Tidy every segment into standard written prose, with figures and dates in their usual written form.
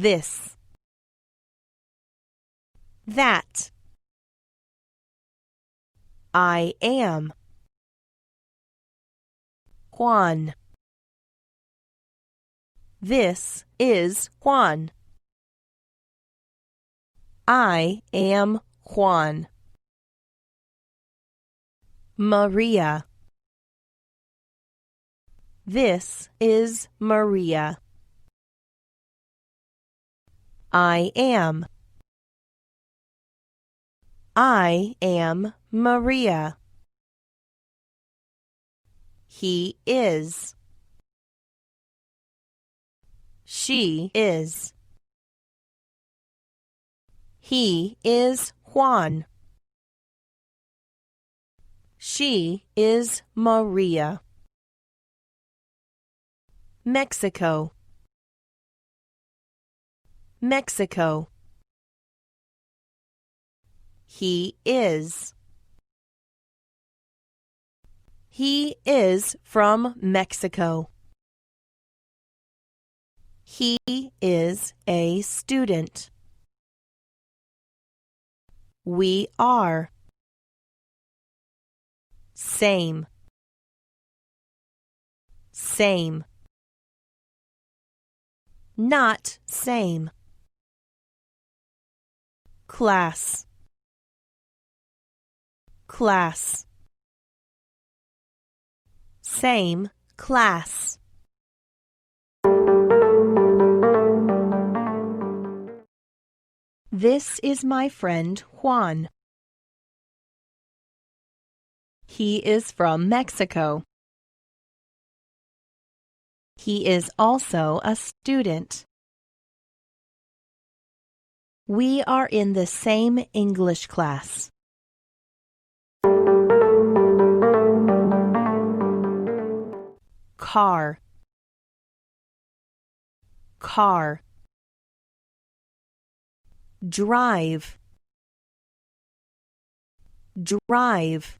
this, that. I am Juan. This is Juan. I am Juan. Maria. This is Maria. I am Maria. He is. She is. He is Juan. She is Maria. Mexico. Mexico. He is. He is from Mexico. He is a student. We are. Same. Same. Not same. Class. Class. Same class. This is my friend Juan. He is from Mexico. He is also a student. We are in the same English class. Car. Car. Drive. Drive.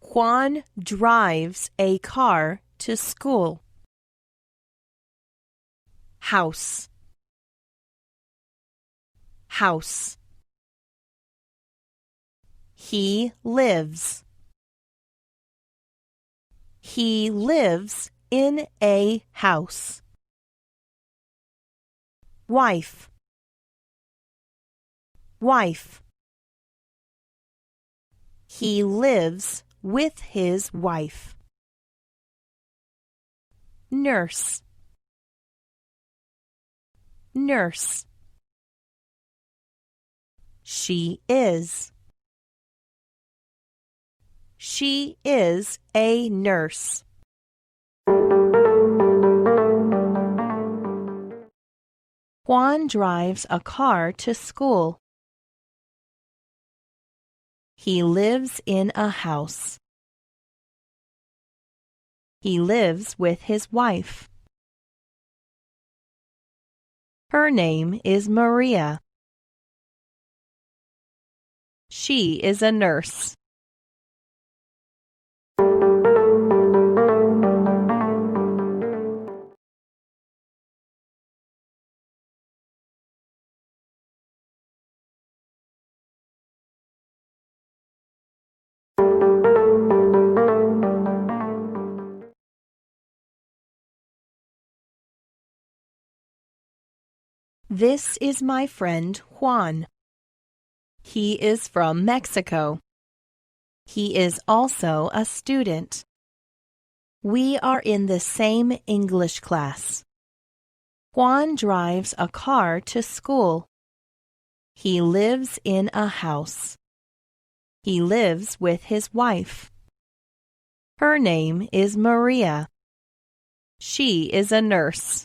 Juan drives a car to school. House. House. He lives. He lives in a house. Wife. Wife. He lives with his wife. Nurse. Nurse. She is. She is a nurse. Juan drives a car to school. He lives in a house. He lives with his wife. Her name is Maria. She is a nurse. This is my friend Juan. He is from Mexico. He is also a student. We are in the same English class. Juan drives a car to school. He lives in a house. He lives with his wife. Her name is Maria. She is a nurse.